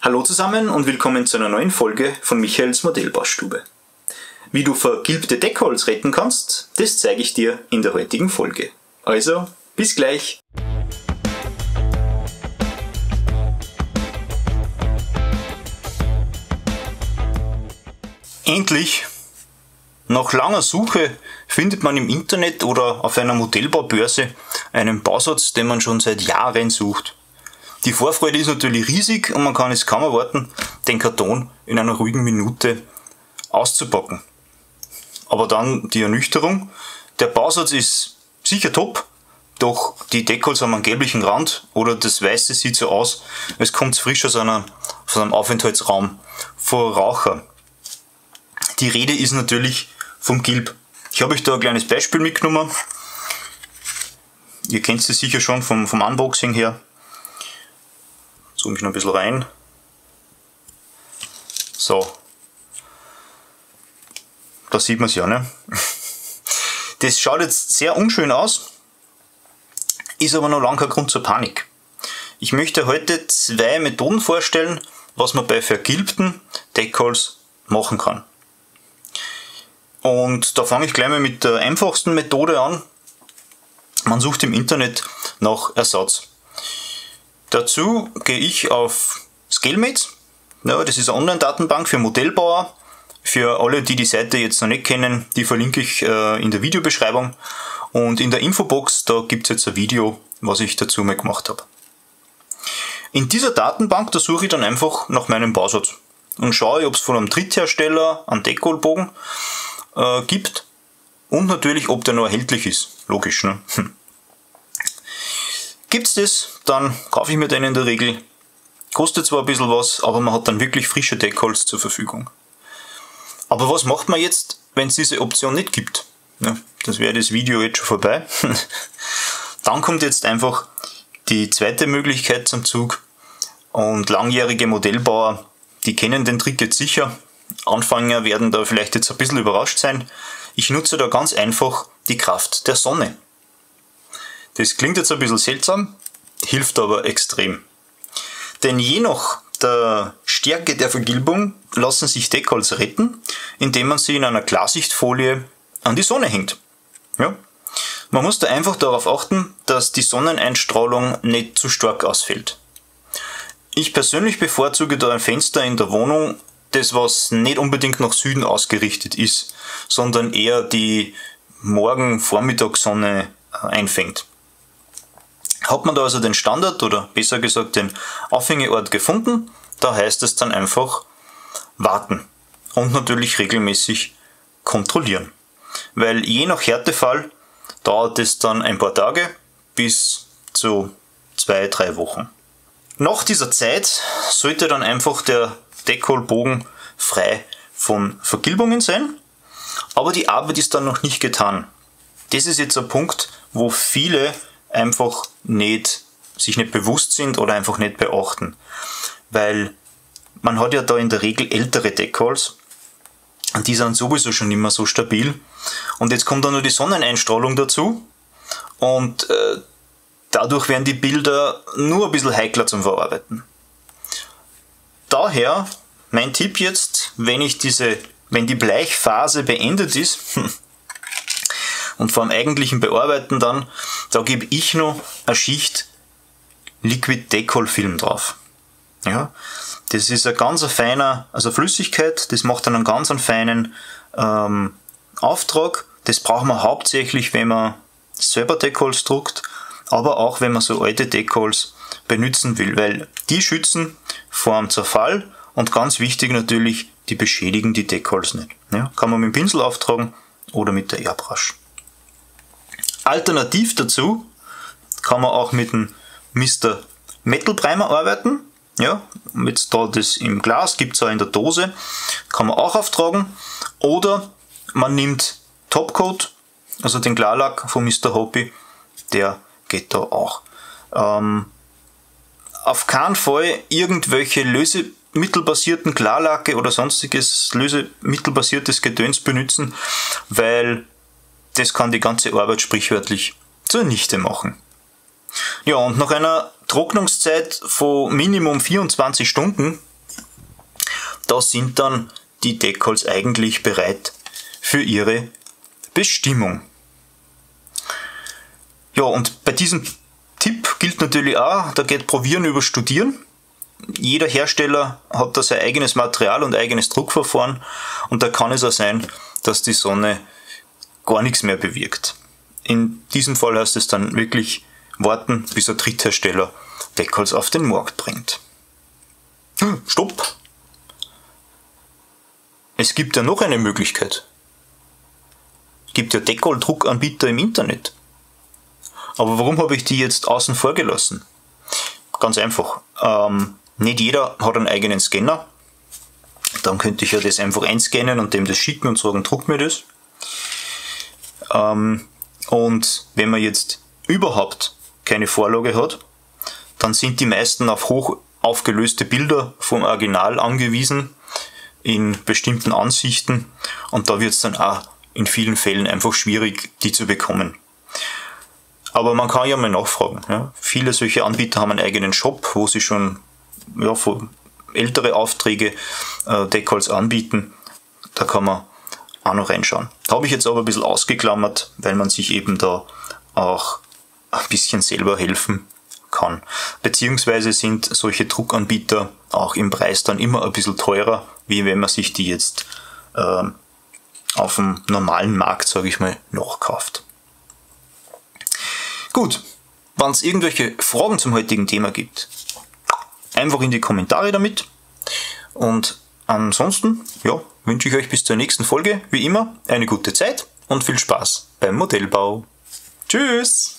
Hallo zusammen und willkommen zu einer neuen Folge von Michaels Modellbaustube. Wie du vergilbte Deckholz retten kannst, das zeige ich dir in der heutigen Folge. Also, bis gleich! Endlich! Nach langer Suche findet man im Internet oder auf einer Modellbaubörse einen Bausatz, den man schon seit Jahren sucht. Die Vorfreude ist natürlich riesig und man kann es kaum erwarten, den Karton in einer ruhigen Minute auszupacken. Aber dann die Ernüchterung. Der Bausatz ist sicher top, doch die Deckholz haben einen gelblichen Rand oder das Weiße sieht so aus, es kommt frisch aus einem Aufenthaltsraum vor Raucher. Die Rede ist natürlich vom Gilb. Ich habe euch da ein kleines Beispiel mitgenommen. Ihr kennt es sicher schon vom Unboxing her. Zoome ich noch ein bisschen rein. So. Da sieht man es ja, ne? Das schaut jetzt sehr unschön aus, ist aber noch lange kein Grund zur Panik. Ich möchte heute zwei Methoden vorstellen, was man bei vergilbten Deckholz machen kann. Und da fange ich gleich mal mit der einfachsten Methode an. Man sucht im Internet nach Ersatz. Dazu gehe ich auf Scalemates. Ja, das ist eine Online-Datenbank für Modellbauer. Für alle, die die Seite jetzt noch nicht kennen, die verlinke ich in der Videobeschreibung. Und in der Infobox, da gibt es jetzt ein Video, was ich dazu mal gemacht habe. In dieser Datenbank, da suche ich dann einfach nach meinem Bausatz und schaue, ob es von einem Dritthersteller einen Deckholzbogen gibt und natürlich, ob der noch erhältlich ist. Logisch, ne? Gibt es das, dann kaufe ich mir den in der Regel. Kostet zwar ein bisschen was, aber man hat dann wirklich frische Deckholz zur Verfügung. Aber was macht man jetzt, wenn es diese Option nicht gibt? Ja, das wäre das Video jetzt schon vorbei. Dann kommt jetzt einfach die zweite Möglichkeit zum Zug. Und langjährige Modellbauer, die kennen den Trick jetzt sicher. Anfänger werden da vielleicht jetzt ein bisschen überrascht sein. Ich nutze da ganz einfach die Kraft der Sonne. Das klingt jetzt ein bisschen seltsam, hilft aber extrem. Denn je nach der Stärke der Vergilbung lassen sich Deckholz retten, indem man sie in einer Klarsichtfolie an die Sonne hängt. Ja. Man muss da einfach darauf achten, dass die Sonneneinstrahlung nicht zu stark ausfällt. Ich persönlich bevorzuge da ein Fenster in der Wohnung, das was nicht unbedingt nach Süden ausgerichtet ist, sondern eher die Morgen-Vormittagssonne einfängt. Hat man da also den Standard oder besser gesagt den Aufhängeort gefunden, da heißt es dann einfach warten und natürlich regelmäßig kontrollieren. Weil je nach Härtefall dauert es dann ein paar Tage bis zu 2-3 Wochen. Nach dieser Zeit sollte dann einfach der Deckholzbogen frei von Vergilbungen sein, aber die Arbeit ist dann noch nicht getan. Das ist jetzt ein Punkt, wo viele einfach sich nicht bewusst sind oder einfach nicht beachten, weil man hat ja da in der Regel ältere Deckholz und die sind sowieso schon nicht mehr so stabil und jetzt kommt dann nur die Sonneneinstrahlung dazu und dadurch werden die Bilder nur ein bisschen heikler zum Verarbeiten. Daher mein Tipp jetzt, wenn die Bleichphase beendet ist und vor dem eigentlichen Bearbeiten dann, da gebe ich noch eine Schicht Liquid Deckholzfilm drauf. Ja, das ist ein ganz feiner, also Flüssigkeit, das macht dann einen ganz feinen Auftrag. Das braucht man hauptsächlich, wenn man selber Deckholz druckt, aber auch wenn man so alte Deckholz benutzen will, weil die schützen vor dem Zerfall und ganz wichtig natürlich, die beschädigen die Deckholz nicht. Ja, kann man mit dem Pinsel auftragen oder mit der Airbrush. Alternativ dazu kann man auch mit dem Mr. Metal Primer arbeiten. Ja, jetzt da das im Glas, gibt es auch in der Dose, kann man auch auftragen. Oder man nimmt Topcoat, also den Klarlack von Mr. Hoppy, der geht da auch. Auf keinen Fall irgendwelche lösemittelbasierten Klarlacke oder sonstiges lösemittelbasiertes Gedöns benutzen, weil das kann die ganze Arbeit sprichwörtlich zunichte machen. Ja, und nach einer Trocknungszeit von Minimum 24 Stunden da sind dann die Deckholz eigentlich bereit für ihre Bestimmung. Ja, und bei diesem Tipp gilt natürlich auch, da geht Probieren über Studieren. Jeder Hersteller hat da sein eigenes Material und eigenes Druckverfahren und da kann es auch sein, dass die Sonne gar nichts mehr bewirkt. In diesem Fall heißt es dann wirklich warten, bis ein Dritthersteller Deckholz auf den Markt bringt. Stopp! Es gibt ja noch eine Möglichkeit. Es gibt ja Deckoldruckanbieter im Internet. Aber warum habe ich die jetzt außen vor gelassen? Ganz einfach. Nicht jeder hat einen eigenen Scanner. Dann könnte ich ja das einfach einscannen und dem das schicken und sagen, druck mir das. Und wenn man jetzt überhaupt keine Vorlage hat, dann sind die meisten auf hoch aufgelöste Bilder vom Original angewiesen, in bestimmten Ansichten, und da wird es dann auch in vielen Fällen einfach schwierig, die zu bekommen. Aber man kann ja mal nachfragen. Ja. Viele solche Anbieter haben einen eigenen Shop, wo sie schon für ältere Aufträge Deckholz anbieten. Da kann man auch noch reinschauen. Da habe ich jetzt aber ein bisschen ausgeklammert, weil man sich eben da auch ein bisschen selber helfen kann. Beziehungsweise sind solche Druckanbieter auch im Preis dann immer ein bisschen teurer, wie wenn man sich die jetzt auf dem normalen Markt, sage ich mal, nachkauft. Gut, wenn es irgendwelche Fragen zum heutigen Thema gibt, einfach in die Kommentare damit. Und ansonsten, ja, wünsche ich euch bis zur nächsten Folge, wie immer, eine gute Zeit und viel Spaß beim Modellbau. Tschüss!